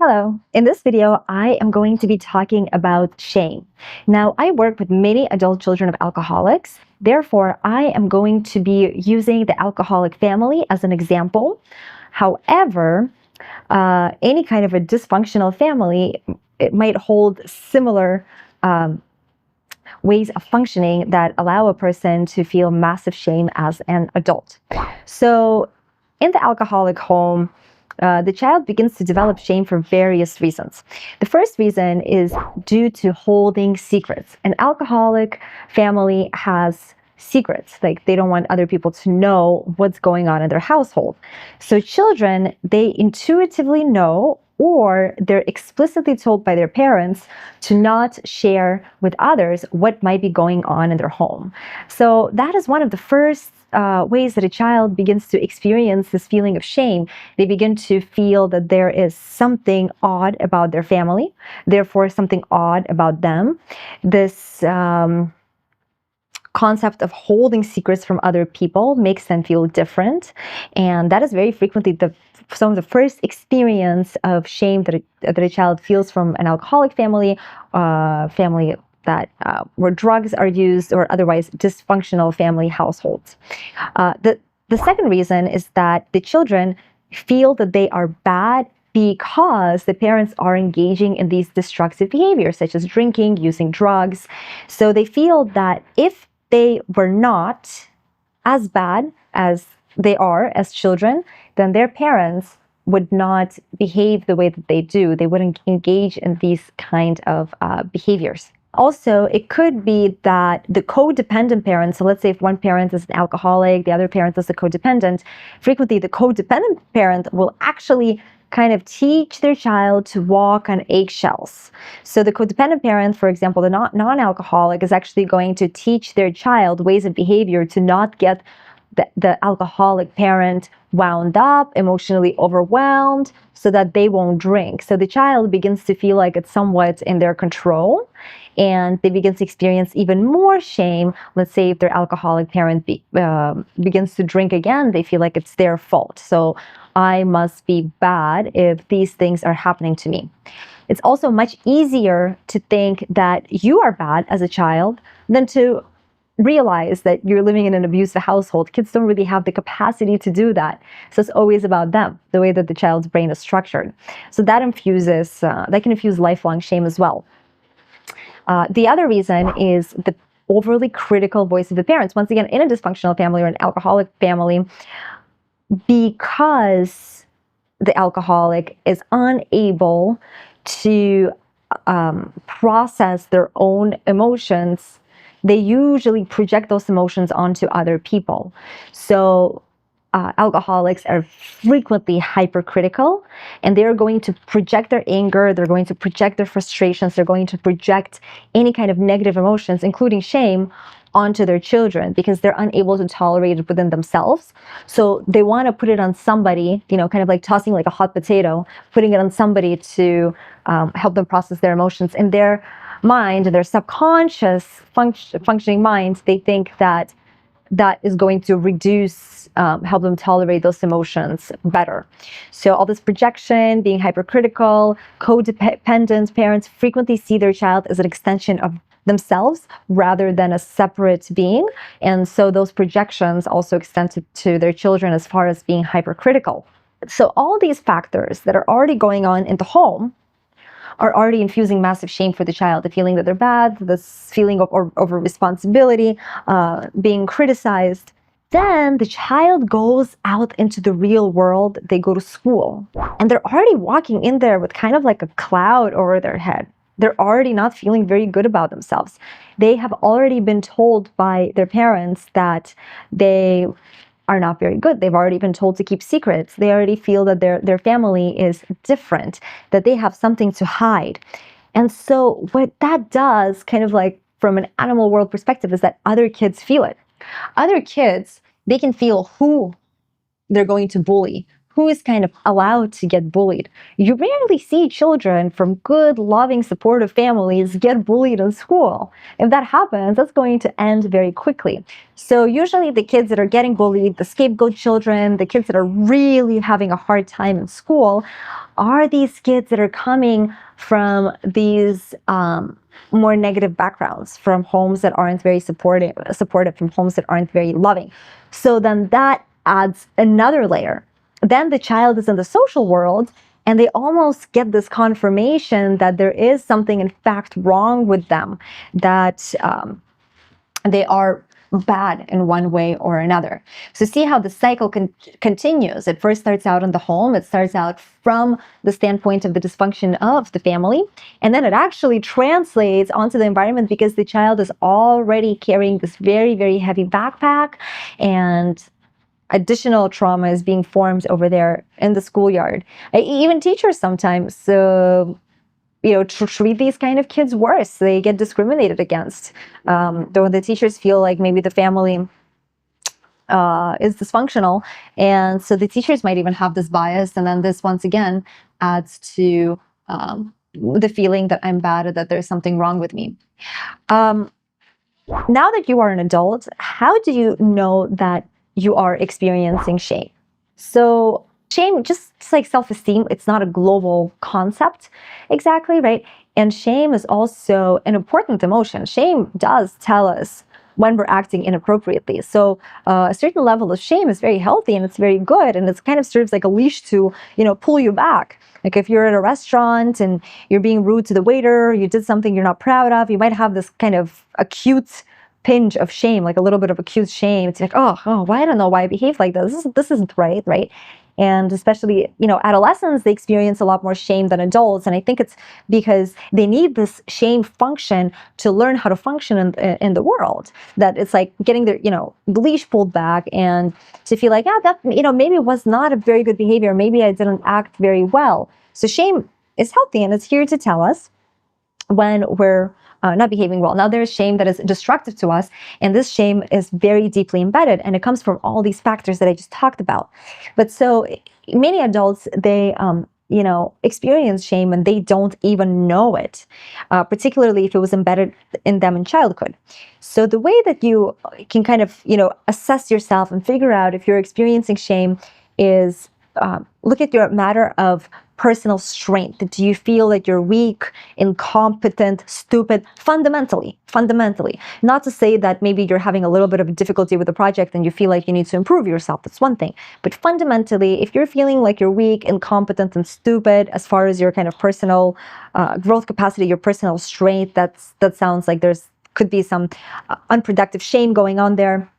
Hello. In this video, I am going to be talking about shame. Now, I work with many adult children of alcoholics. Therefore, I am going to be using the alcoholic family as an example. However, any kind of a dysfunctional family, it might hold similar ways of functioning that allow a person to feel massive shame as an adult. So, in the alcoholic home, the child begins to develop shame for various reasons. The first reason is due to holding secrets. An alcoholic family has secrets, like they don't want other people to know what's going on in their household. So children, they intuitively know, or they're explicitly told by their parents to not share with others what might be going on in their home. So that is one of the first ways that a child begins to experience this feeling of shame. They begin to feel that there is something odd about their family, therefore something odd about them. This concept of holding secrets from other people makes them feel different, and that is very frequently some of the first experience of shame that a child feels from an alcoholic family, family that where drugs are used, or otherwise dysfunctional family households. The second reason is that the children feel that they are bad because the parents are engaging in these destructive behaviors, such as drinking, using drugs. So they feel that if they were not as bad as they are as children, then their parents would not behave the way that they do. They wouldn't engage in these kind of behaviors. Also, it could be that the codependent parent, so let's say if one parent is an alcoholic, the other parent is a codependent, frequently the codependent parent will actually kind of teach their child to walk on eggshells. So the codependent parent, for example, the non-alcoholic, is actually going to teach their child ways of behavior to not get the alcoholic parent wound up, emotionally overwhelmed, so that they won't drink. So the child begins to feel like it's somewhat in their control, and they begin to experience even more shame. Let's say if their alcoholic parent begins to drink again, they feel like it's their fault. So I must be bad if these things are happening to me. It's also much easier to think that you are bad as a child than to realize that you're living in an abusive household. Kids don't really have the capacity to do that. So it's always about them, the way that the child's brain is structured. So that can infuse lifelong shame as well. The other reason is the overly critical voice of the parents. Once again, in a dysfunctional family or an alcoholic family, because the alcoholic is unable to process their own emotions, they usually project those emotions onto other people. So alcoholics are frequently hypercritical, and they're going to project their anger, they're going to project their frustrations, they're going to project any kind of negative emotions, including shame, onto their children, because they're unable to tolerate it within themselves. So they want to put it on somebody, kind of like tossing like a hot potato, putting it on somebody to help them process their emotions. In their mind, their subconscious functioning minds, they think that is going to help them tolerate those emotions better. So all this projection, being hypercritical, codependent parents frequently see their child as an extension of themselves rather than a separate being. And so those projections also extend to their children as far as being hypercritical. So all these factors that are already going on in the home are already infusing massive shame for the child, the feeling that they're bad, this feeling of over responsibility, being criticized. Then the child goes out into the real world, they go to school, and they're already walking in there with kind of like a cloud over their head. They're already not feeling very good about themselves. They have already been told by their parents that they are not very good. They've already been told to keep secrets. They already feel that their family is different, that they have something to hide. And so what that does, kind of like from an animal world perspective, is that other kids feel it. Other kids, they can feel who they're going to bully, who is kind of allowed to get bullied. You rarely see children from good, loving, supportive families get bullied in school. If that happens, that's going to end very quickly. So usually the kids that are getting bullied, the scapegoat children, the kids that are really having a hard time in school, are these kids that are coming from these more negative backgrounds, from homes that aren't very supportive, from homes that aren't very loving. So then that adds another layer. Then the child is in the social world and they almost get this confirmation that there is something in fact wrong with them, that they are bad in one way or another. So see how the cycle continues. It first starts out in the home. It starts out from the standpoint of the dysfunction of the family, and then it actually translates onto the environment because the child is already carrying this very, very heavy backpack, and additional trauma is being formed over there in the schoolyard. Even teachers sometimes treat these kind of kids worse. They get discriminated against. Though the teachers feel like maybe the family is dysfunctional, and so the teachers might even have this bias, and then this once again adds to the feeling that I'm bad or that there's something wrong with me. Now that you are an adult, how do you know that you are experiencing shame? So shame, just like self-esteem, it's not a global concept exactly, right? And shame is also an important emotion. Shame does tell us when we're acting inappropriately. So a certain level of shame is very healthy and it's very good, and it kind of serves like a leash to, pull you back. Like if you're at a restaurant and you're being rude to the waiter, you did something you're not proud of, you might have this kind of acute pinch of shame, like a little bit of acute shame. It's like, oh, why I don't know why I behave like this. This isn't right? And especially, adolescents, they experience a lot more shame than adults. And I think it's because they need this shame function to learn how to function in the world. That it's like getting their, the leash pulled back and to feel like, that, maybe it was not a very good behavior. Maybe I didn't act very well. So shame is healthy and it's here to tell us when we're not behaving well. Now there's shame that is destructive to us, and this shame is very deeply embedded, and it comes from all these factors that I just talked about. But so many adults, they experience shame and they don't even know it, particularly if it was embedded in them in childhood. So the way that you can kind of assess yourself and figure out if you're experiencing shame is look at your matter of personal strength. Do you feel that you're weak, incompetent, stupid? Fundamentally. Not to say that maybe you're having a little bit of difficulty with the project and you feel like you need to improve yourself. That's one thing. But fundamentally, if you're feeling like you're weak, incompetent, and stupid as far as your kind of personal growth capacity, your personal strength, that sounds like could be some unproductive shame going on there.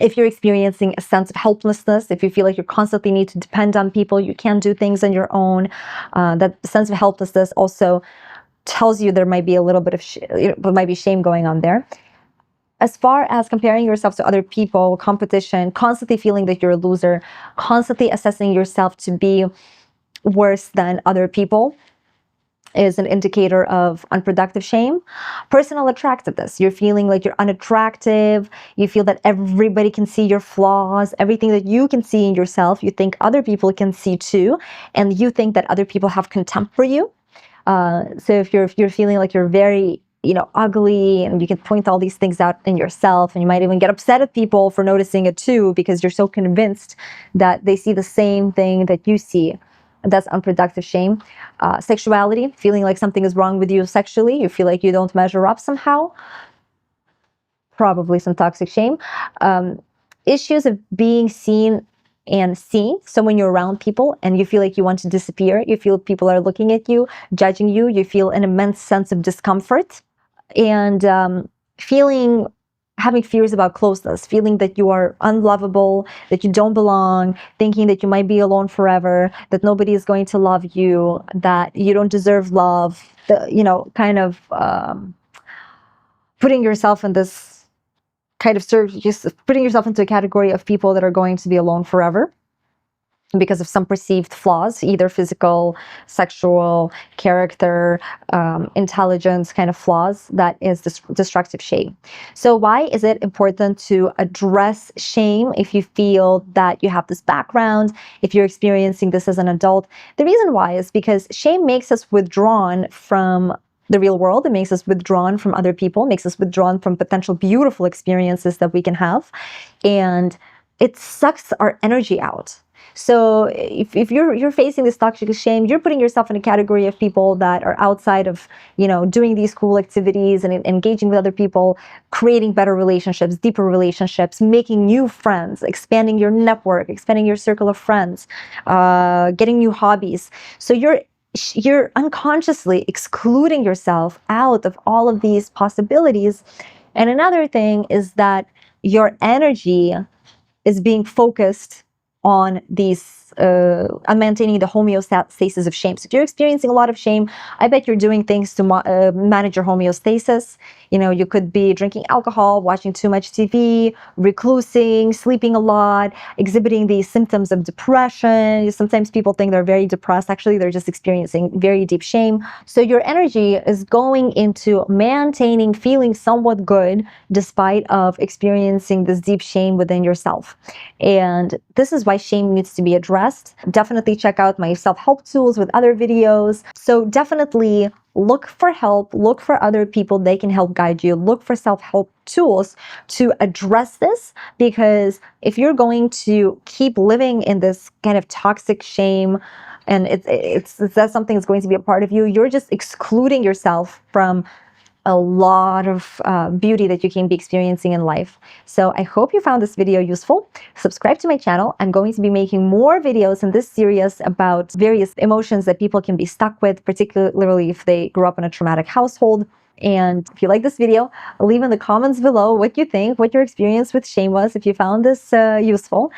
If you're experiencing a sense of helplessness, if you feel like you constantly need to depend on people, you can't do things on your own, that sense of helplessness also tells you there might be a little bit of might be shame going on there. As far as comparing yourself to other people, competition, constantly feeling that you're a loser, constantly assessing yourself to be worse than other people, is an indicator of unproductive shame. Personal attractiveness. You're feeling like you're unattractive. You feel that everybody can see your flaws. Everything that you can see in yourself, you think other people can see too. And you think that other people have contempt for you. So if you're feeling like you're very, ugly, and you can point all these things out in yourself, and you might even get upset at people for noticing it too, because you're so convinced that they see the same thing that you see. That's unproductive shame. Sexuality, feeling like something is wrong with you sexually. You feel like you don't measure up somehow. Probably some toxic shame. Issues of being seen and seen. So when you're around people and you feel like you want to disappear, you feel people are looking at you, judging you, you feel an immense sense of discomfort. And having fears about closeness, feeling that you are unlovable, that you don't belong, thinking that you might be alone forever, that nobody is going to love you, that you don't deserve love, putting yourself in this kind of just putting yourself into a category of people that are going to be alone forever. because of some perceived flaws, either physical, sexual, character, intelligence kind of flaws. That is destructive shame. So why is it important to address shame if you feel that you have this background, if you're experiencing this as an adult? The reason why is because shame makes us withdrawn from the real world. It makes us withdrawn from other people, makes us withdrawn from potential beautiful experiences that we can have. And it sucks our energy out. So if you're facing this toxic shame, you're putting yourself in a category of people that are outside of, doing these cool activities and engaging with other people, creating better relationships, deeper relationships, making new friends, expanding your network, expanding your circle of friends, getting new hobbies. So you're unconsciously excluding yourself out of all of these possibilities. And another thing is that your energy is being focused on on maintaining the homeostasis of shame. So if you're experiencing a lot of shame, I bet you're doing things to manage your homeostasis. You could be drinking alcohol, watching too much TV, reclusing, sleeping a lot, exhibiting these symptoms of depression. Sometimes people think they're very depressed. Actually, they're just experiencing very deep shame. So your energy is going into maintaining, feeling somewhat good despite of experiencing this deep shame within yourself. And this is why shame needs to be addressed. Definitely check out my self-help tools with other videos. So definitely look for help, look for other people. They can help guide you. Look for self-help tools to address this, because if you're going to keep living in this kind of toxic shame, and that's something that's going to be a part of you, you're just excluding yourself from a lot of beauty that you can be experiencing in life. So I hope you found this video useful. Subscribe to my channel. I'm going to be making more videos in this series about various emotions that people can be stuck with, particularly if they grew up in a traumatic household. And if you like this video, leave in the comments below what you think, what your experience with shame was, if you found this useful.